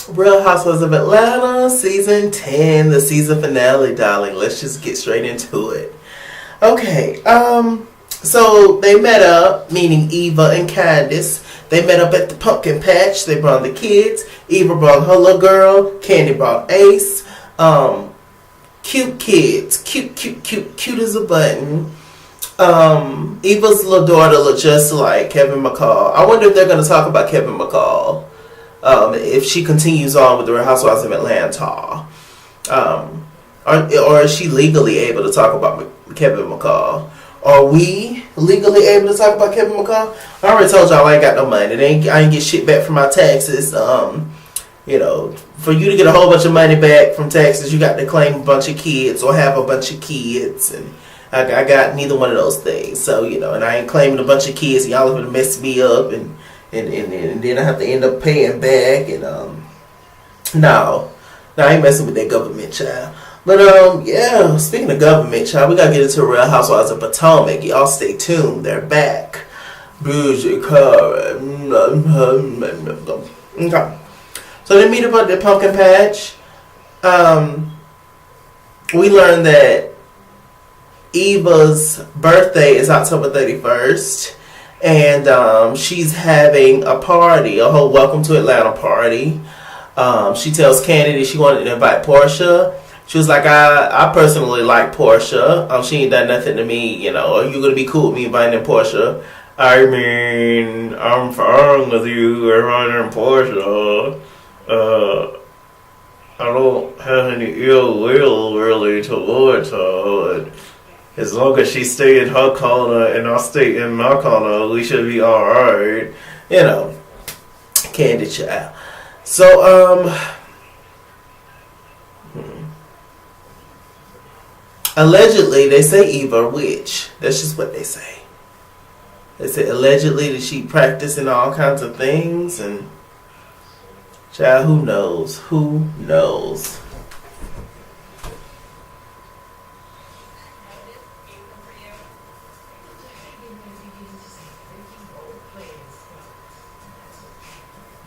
Real Housewives of Atlanta, season 10, the season finale, darling. Let's just get straight into it. Okay, so they met up, meaning Eva and Candace. They met up at the pumpkin patch. They brought the kids. Eva brought her little girl. Candy brought Ace. Cute kids. Cute as a button. Eva's little daughter looked just like Kevin McCall. I wonder if they're going to talk about Kevin McCall. If she continues on with the Real Housewives of Atlanta. Or is she legally able to talk about Kevin McCall? Are we legally able to talk about Kevin McCall? I already told y'all I ain't got no money. I ain't get shit back from my taxes. You know, for you to get a whole bunch of money back from taxes, you got to claim a bunch of kids or have a bunch of kids. And I got neither one of those things. So, you know, and I ain't claiming a bunch of kids. And y'all are going to mess me up. And then I have to end up paying back. And, no, I ain't messing with that government, child. But, yeah, speaking of government, child, we got to get into Real Housewives of Potomac. Y'all stay tuned. They're back. Okay. So they meet up at the pumpkin patch. We learned that Eva's birthday is October 31st. And she's having a party, a whole Welcome to Atlanta party. She tells Candy that she wanted to invite Portia. She was like, I personally like Portia. She ain't done nothing to me, you know. Are you going to be cool with me inviting Portia? I mean, I'm fine with you inviting Portia. I don't have any ill will really towards her. As long as she stay in her corner and I stay in my corner, we should be alright. You know, Candy child. So, allegedly, they say Eva a witch. That's just what they say. They say allegedly that she practicing all kinds of things, and child, who knows? Who knows?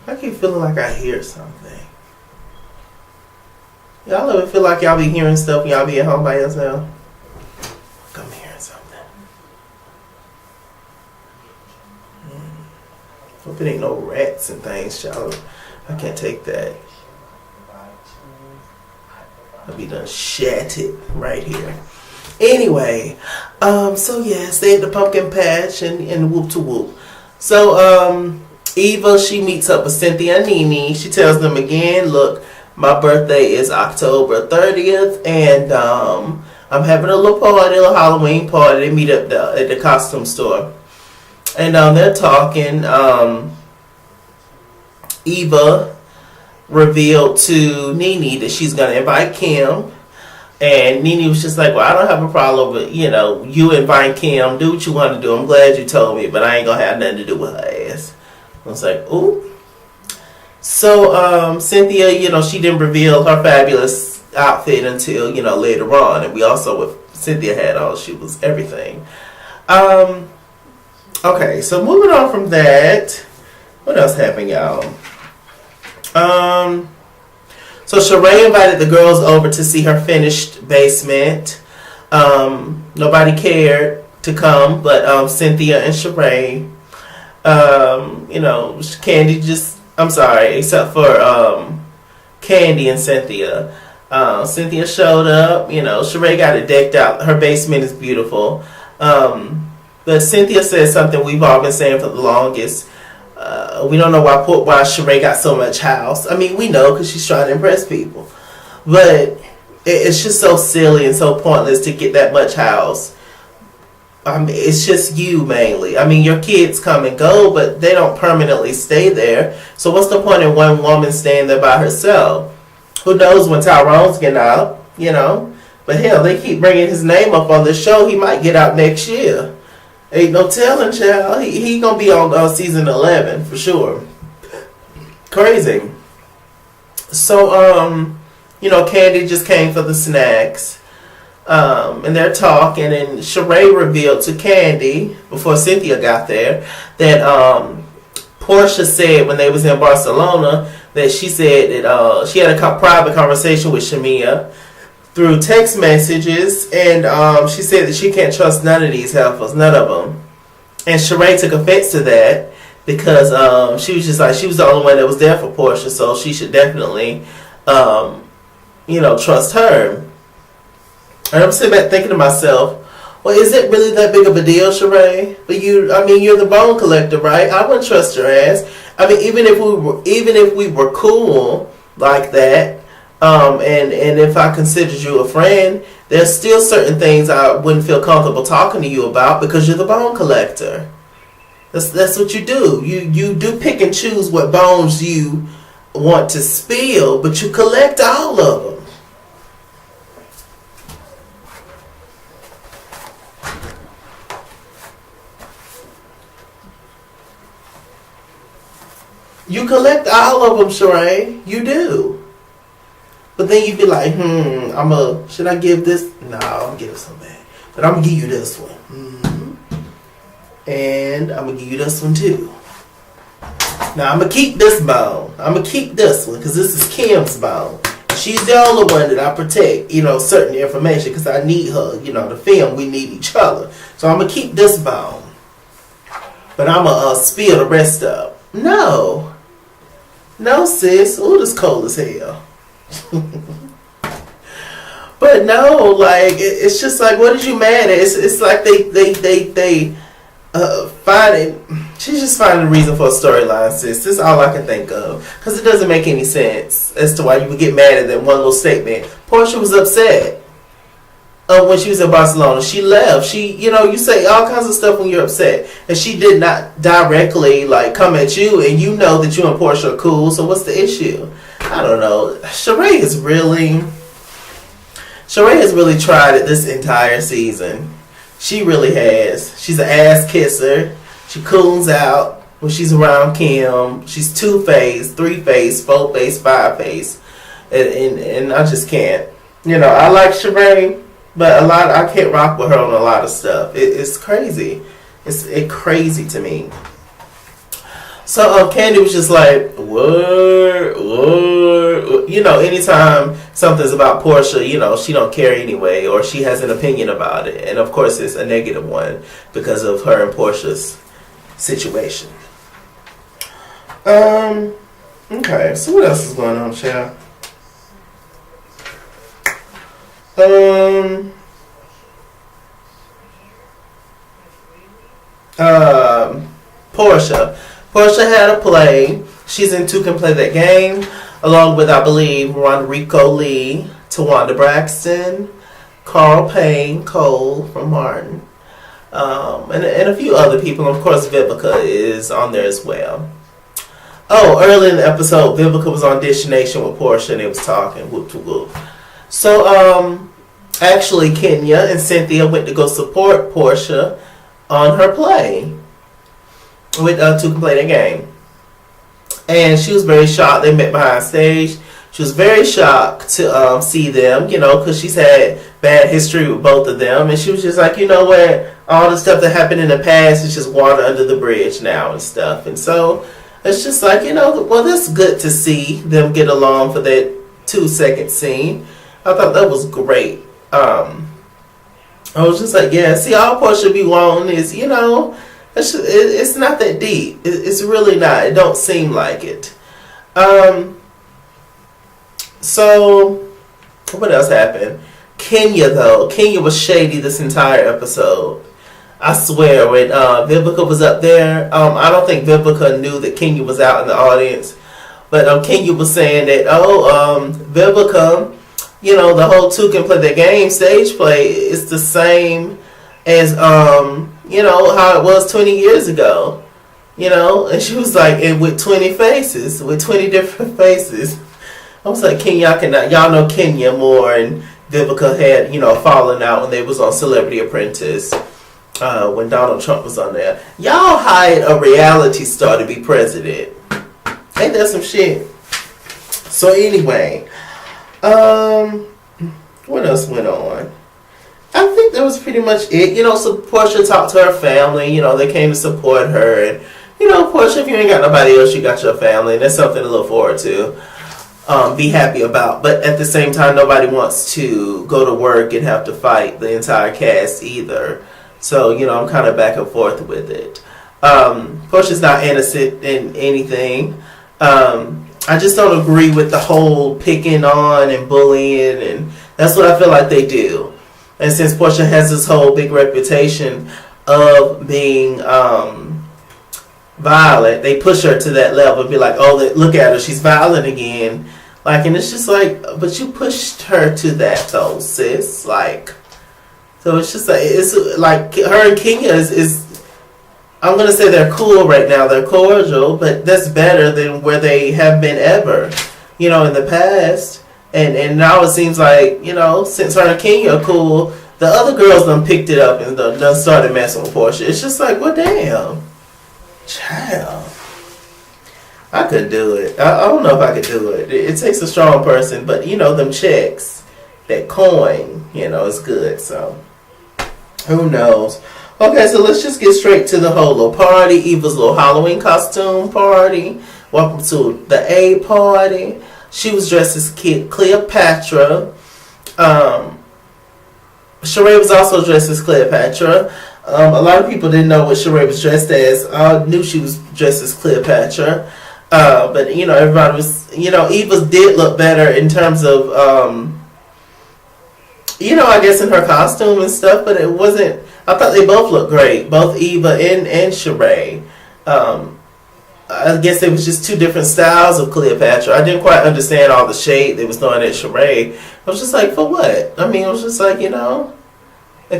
I keep feeling like I hear something. Y'all ever feel like y'all be hearing stuff when y'all be at home by yourself? I'm hearing something. Hope it ain't no rats and things, y'all. I can't take that. I'll be done shattered right here. Anyway, so yes, they at the pumpkin patch and whoop to whoop. So, Eva, she meets up with Cynthia and Nene. She tells them again, look, my birthday is October 30th, and I'm having a little party, a little Halloween party. They meet up at the costume store. And they're talking. Eva revealed to Nene that she's going to invite Kim. And Nene was just like, well, I don't have a problem with, you know, you inviting Kim. Do what you want to do. I'm glad you told me, but I ain't going to have nothing to do with her ass. I was like, ooh. So, Cynthia, you know, she didn't reveal her fabulous outfit until, you know, later on. And we also, what Cynthia had on, she was everything. Okay, so moving on from that, what else happened, y'all? So Sheree invited the girls over to see her finished basement. Nobody cared to come, but Cynthia and Sheree. You know, Candy except for Candy and Cynthia. Cynthia showed up. You know, Sheree got it decked out. Her basement is beautiful. But Cynthia said something we've all been saying for the longest. We don't know why Sheree got so much house. I mean, we know because she's trying to impress people. But it's just so silly and so pointless to get that much house. It's just you mainly. I mean, your kids come and go, but they don't permanently stay there. So what's the point in one woman staying there by herself? Who knows when Tyrone's getting out, you know? But hell, they keep bringing his name up on the show. He might get out next year. Ain't no telling, child. He gonna be on season 11 for sure. Crazy. So, you know, Candy just came for the snacks. And they're talking, and Sheree revealed to Candy before Cynthia got there that Portia said when they was in Barcelona that she said that she had a private conversation with Shamia through text messages, and she said that she can't trust none of these heifers, none of them. And Sheree took offense to that because she was just like, she was the only one that was there for Portia, so she should definitely, trust her. And I'm sitting back thinking to myself, well, is it really that big of a deal, Sheree? But you're the bone collector, right? I wouldn't trust your ass. I mean, even if we were cool like that, and if I considered you a friend, there's still certain things I wouldn't feel comfortable talking to you about because you're the bone collector. That's what you do. You do pick and choose what bones you want to spill, but you collect all of them. You collect all of them, Sheree. You do. But then you'd be like, should I give this? No, I'm going to give some back. But I'm going to give you this one. And I'm going to give you this one too. Now I'm going to keep this bone. I'm going to keep this one because this is Kim's bone. She's the only one that I protect, certain information because I need her, to film. We need each other. So I'm going to keep this bone. But I'm going to spill the rest up. No, sis. Ooh, this cold as hell. But no, like it's just like, what did you mad at? It's like they finding. She's just finding a reason for a storyline, sis. This is all I can think of because it doesn't make any sense as to why you would get mad at that one little statement. Portia was upset when she was in Barcelona. She left. She, you say all kinds of stuff when you're upset, and she did not directly like come at you, and you know that you and Portia are cool. So what's the issue? I don't know. Sheree has really tried it this entire season. She really has. She's an ass kisser. She cools out when she's around Kim. She's 2-faced, 3-faced, 4-faced, 5-faced, and I just can't. I like Sheree, but I can't rock with her on a lot of stuff. It's crazy. It's crazy to me. So Candy was just like, what? Anytime something's about Portia, she don't care anyway, or she has an opinion about it. And of course it's a negative one because of her and Portia's situation. Okay, so what else is going on, child? Portia had a play. She's in Two Can Play That Game, along with, I believe, Ronrico Lee, Tawanda Braxton, Carl Payne Cole from Martin, and a few other people. Of course, Vivica is on there as well. Oh, early in the episode, Vivica was on Dish Nation with Portia, and they was talking. Whoop, whoop, whoop. So, actually, Kenya and Cynthia went to go support Portia on her play with Two Can Play That Game. And she was very shocked. They met behind stage. She was very shocked to see them, because she's had bad history with both of them. And she was just like, what? All the stuff that happened in the past is just water under the bridge now and stuff. And so it's just like, well, that's good to see them get along for that 2-second scene. I thought that was great. I was just like, yeah, see, all Portia be wanting is, it's not that deep. It's really not. It don't seem like it. So, what else happened? Kenya was shady this entire episode. I swear, when Vivica was up there, I don't think Vivica knew that Kenya was out in the audience. But Kenya was saying that, Vivica, the whole Two Can Play That Game stage play is the same as, how it was 20 years ago. And she was like, and with 20 faces, with 20 different faces. I was like, Kenya, y'all know Kenya more, and Vivica had, fallen out when they was on Celebrity Apprentice, when Donald Trump was on there. Y'all hired a reality star to be president. Ain't that some shit? So anyway, what else went on? I think that was pretty much it. So Portia talked to her family. They came to support her, and Portia, if you ain't got nobody else, you got your family. That's something to look forward to. Be happy about. But at the same time, nobody wants to go to work and have to fight the entire cast either. So, I'm kind of back and forth with it. Portia's not innocent in anything. I just don't agree with the whole picking on and bullying, and that's what I feel like they do. And since Portia has this whole big reputation of being violent, they push her to that level and be like, oh, look at her, she's violent again. Like, and it's just like, but you pushed her to that though, sis. Like, so it's just like, it's like her and Kenya is I'm going to say they're cool right now. They're cordial, but that's better than where they have been ever, in the past. And now it seems like, since her and Kenya are cool, the other girls done picked it up and done started messing with Portia. It's just like, well, damn. Child. I couldn't do it. I don't know if I could do it. It takes a strong person, but, them checks, that coin, is good. So, who knows? Okay, so let's just get straight to the whole little party. Eva's little Halloween costume party. Welcome to the A party. She was dressed as Cleopatra. Sheree was also dressed as Cleopatra. A lot of people didn't know what Sheree was dressed as. I knew she was dressed as Cleopatra. But, everybody was, Eva did look better in terms of, I guess in her costume and stuff, but it wasn't. I thought they both looked great, both Eva and Sheree. I guess it was just two different styles of Cleopatra. I didn't quite understand all the shade they was throwing at Sheree. I was just like, for what? I mean, it was just like, it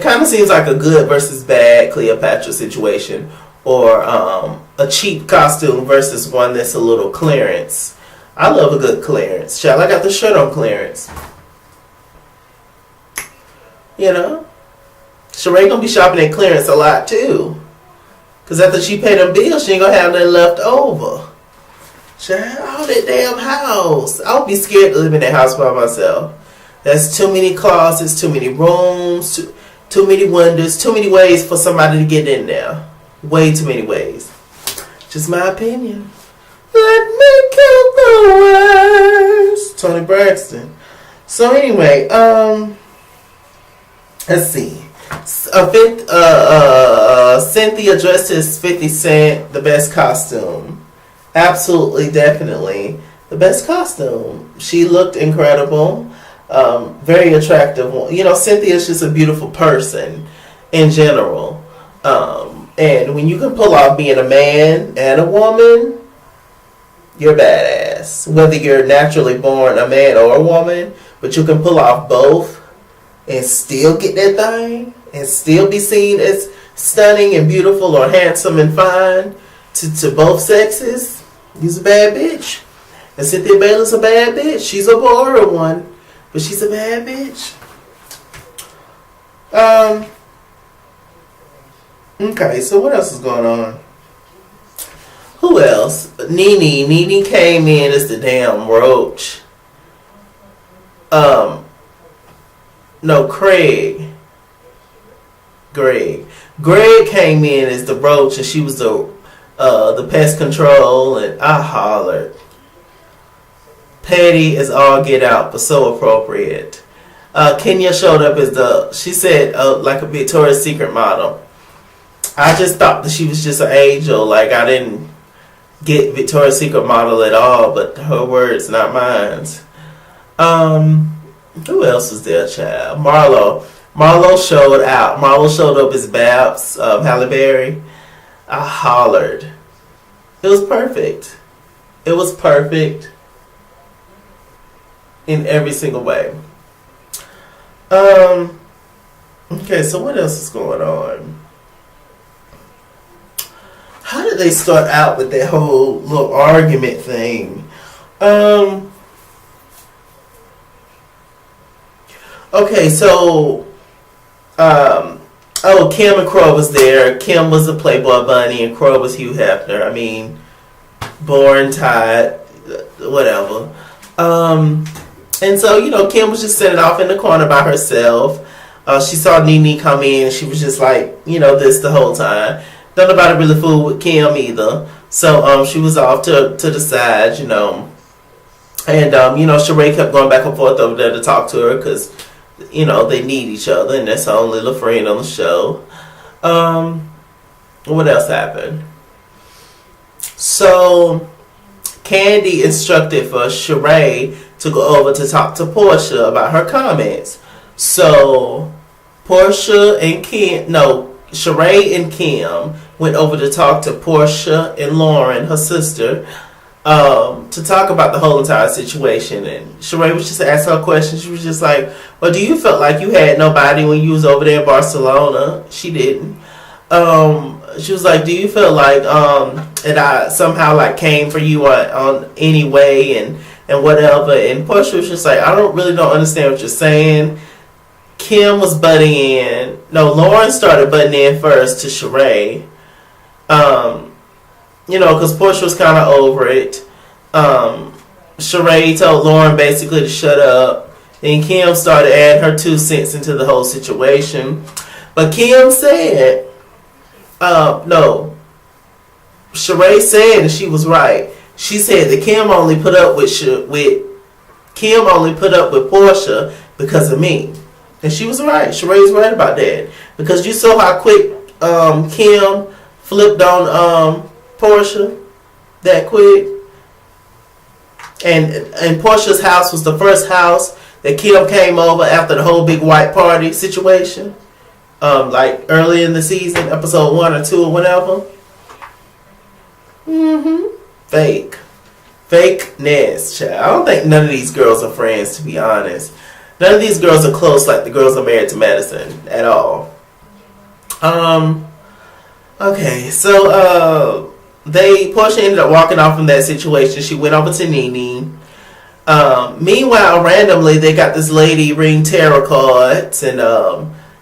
kind of seems like a good versus bad Cleopatra situation, or a cheap costume versus one that's a little clearance. I love a good clearance. Child, I got the shirt on clearance. Sheree gonna be shopping at clearance a lot too. Cause after she pay them bills, she ain't gonna have nothing left over. Child, all that damn house. I would be scared to live in that house by myself. That's too many closets, too many rooms, too many windows, too many ways for somebody to get in there. Way too many ways. Just my opinion. Let me count the words. Tony Braxton. So anyway, let's see. Cynthia dressed as 50 Cent, the best costume. Absolutely, definitely. The best costume. She looked incredible. Very attractive. Cynthia's just a beautiful person in general. And when you can pull off being a man and a woman, you're badass. Whether you're naturally born a man or a woman, but you can pull off both and still get that thing and still be seen as stunning and beautiful or handsome and fine to both sexes, you's a bad bitch. And Cynthia Bailey's a bad bitch. She's a boring one, but she's a bad bitch. Okay, so what else is going on? Who else? Nene came in as the damn roach. No, Greg came in as the roach, and she was the pest control, and I hollered. Petty as all get out, but so appropriate. Kenya showed up as she said, like a Victoria's Secret model. I just thought that she was just an angel. Like, I didn't get Victoria's Secret model at all, but her words, not mine. Who else was there, child? Marlo showed out. Marlo showed up as Babs Halle Berry. I hollered. It was perfect. It was perfect in every single way. Okay, so what else is going on? How did they start out with that whole little argument thing? Okay, so Kim and Crow was there. Kim was the Playboy Bunny and Crow was Hugh Hefner. I mean, born, tied, whatever. And so, Kim was just sitting off in the corner by herself. She saw Nene come in and she was just like, this the whole time. Don't nobody really fool with Kim either. So she was off to the side, you know. And you know, Sheree kept going back and forth over there to talk to her because, you know, they need each other, and that's her only little friend on the show. What else happened? So Candy instructed for Sheree to go over to talk to Portia about her comments. So Sheree and Kim went over to talk to Portia and Lauren, her sister, to talk about the whole entire situation. And Sheree was just asking her questions. She was just like, well, do you feel like you had nobody when you was over there in Barcelona? She didn't. She was like, do you feel like that I somehow like came for you on any way and whatever? And Portia was just like, I don't understand what you're saying. Kim was butting in. No, Lauren started butting in first to Sheree. You know, because Portia was kind of over it. Sheree told Lauren basically to shut up. Then Kim started adding her 2 cents into the whole situation. But Kim said, no, Sheree said, and she was right. She said that Kim only put up with Portia because of me. And she was right. Sheree's right about that. Because you saw how quick Kim flipped on Portia. That quick. And Portia's house was the first house that Kim came over after the whole big white party situation. Like early in the season, episode 1 or 2 or whatever. Fakeness, child. I don't think none of these girls are friends, to be honest. None of these girls are close like the girls are married to Madison at all. Okay, so Portia ended up walking off from that situation. She went over to Nene. Meanwhile, randomly, they got this lady reading tarot cards, and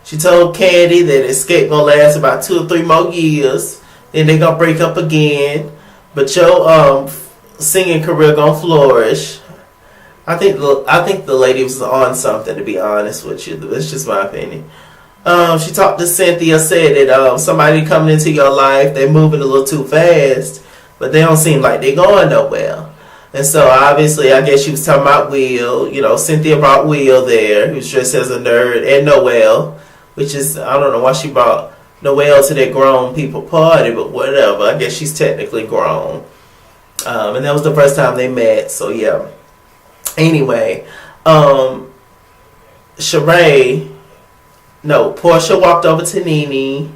she told Candy that escape gonna last about 2 or 3 more years. Then they gonna break up again, but your singing career gonna flourish. I think the lady was on something, to be honest with you. That's just my opinion. She talked to Cynthia, said that somebody coming into your life, they're moving a little too fast, but they don't seem like they're going nowhere. And so obviously, I guess she was talking about Will. You know, Cynthia brought Will there. He was dressed as a nerd, and Noelle, which is, I don't know why she brought Noelle to that grown people party, but whatever. I guess she's technically grown. And that was the first time they met, so yeah. Anyway, Portia walked over to Nene,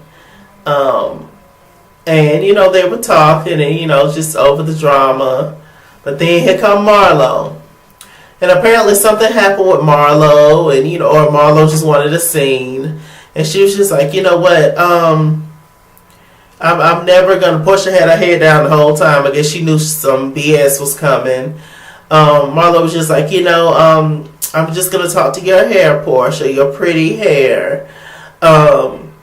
and, you know, they were talking and, you know, just over the drama. But then here come Marlo. And apparently something happened with Marlo, and, you know, or Marlo just wanted a scene. And she was just like, you know what, I'm never going to... Portia had her head down the whole time. I guess she knew some BS was coming. Marlo was just like, you know, I'm just going to talk to your hair, Portia, your pretty hair.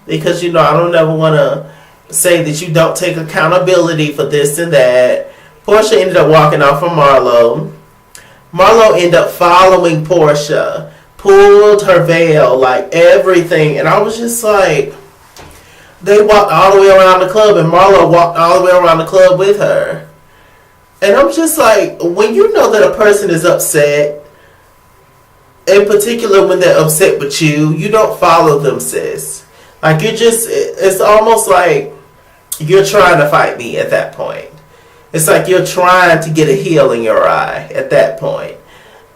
Because, you know, I don't ever want to say that you don't take accountability for this and that. Portia ended up walking off from Marlo. Marlo ended up following Portia, pulled her veil, like everything. And I was just like, they walked all the way around the club, and Marlo walked all the way around the club with her. And I'm just like, when you know that a person is upset, in particular when they're upset with you, you don't follow them, sis. Like, it's almost like you're trying to fight me at that point. It's like you're trying to get a heel in your eye at that point.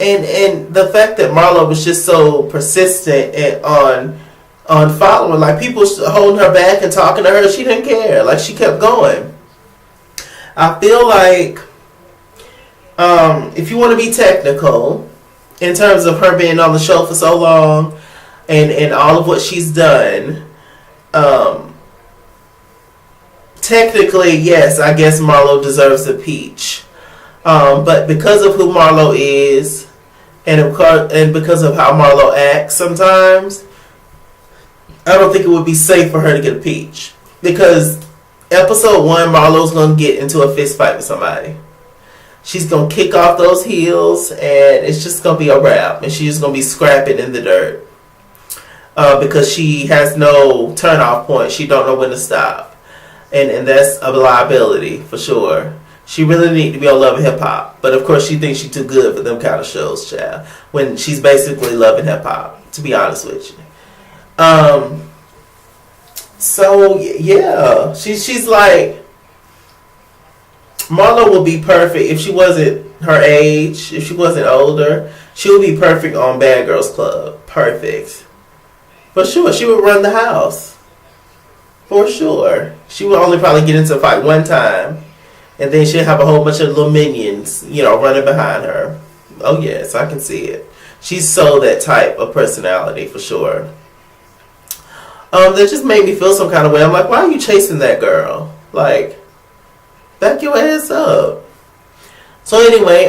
And the fact that Marlo was just so persistent and on following, like people holding her back and talking to her, she didn't care. Like, she kept going. I feel like if you want to be technical in terms of her being on the show for so long and all of what she's done, technically, yes, I guess Marlo deserves a peach. But because of who Marlo is and because of how Marlo acts sometimes, I don't think it would be safe for her to get a peach. Because episode 1, Marlo's going to get into a fist fight with somebody. She's going to kick off those heels, and it's just going to be a wrap. And she's going to be scrapping in the dirt. Because she has no turn-off point. She don't know when to stop. and that's a liability for sure. She really need to be on Love and Hip Hop, but of course she thinks she's too good for them kind of shows, child. When she's basically Love and Hip Hop, to be honest with you. So yeah, she's like, Marlo would be perfect if she wasn't her age, if she wasn't older. She would be perfect on Bad Girls Club, perfect, for sure. She would run the house, for sure. She would only probably get into a fight one time. And then she'll have a whole bunch of little minions, running behind her. Oh, yes, I can see it. She's so that type of personality, for sure. That just made me feel some kind of way. I'm like, why are you chasing that girl? Like, back your ass up. So anyway,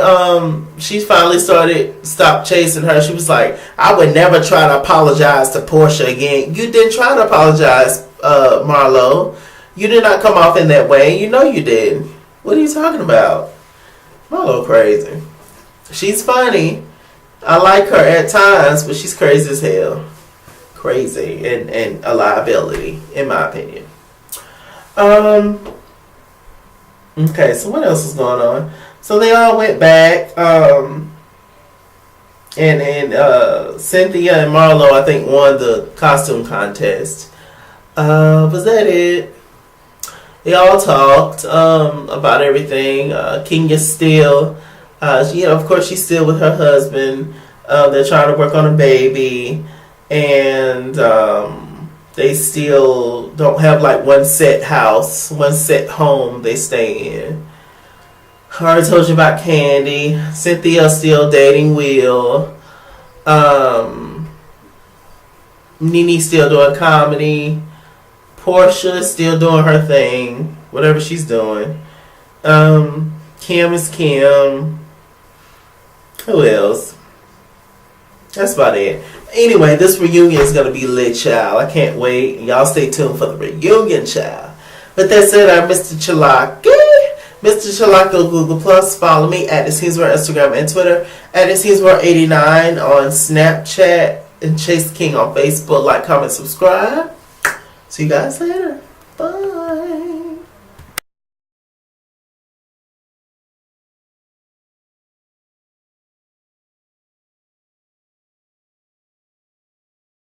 she finally stopped chasing her. She was like, I would never try to apologize to Portia again. You didn't try to apologize, Marlo. You did not come off in that way. You know you did. What are you talking about? Marlo crazy. She's funny. I like her at times, but she's crazy as hell. Crazy and a liability, in my opinion. Okay, so what else is going on? So they all went back, and Cynthia and Marlo, I think, won the costume contest. Was that it? They all talked about everything. Kenya still, of course, she's still with her husband. They're trying to work on a baby, and they still don't have like one set house, one set home they stay in. I already told you about Candy. Cynthia still dating Will. Nene still doing comedy. Portia still doing her thing, whatever she's doing. Kim is Kim. Who else? That's about it. Anyway, this reunion is going to be lit, child. I can't wait. Y'all stay tuned for the reunion, child. But that said, I'm Mr. Chalaki. Mr. Chalaki on Google+. Follow me at ItsKingsWorld, Instagram, and Twitter. At ItsKingsWorld89 on Snapchat. And Chase King on Facebook. Like, comment, subscribe. See you guys later. Bye.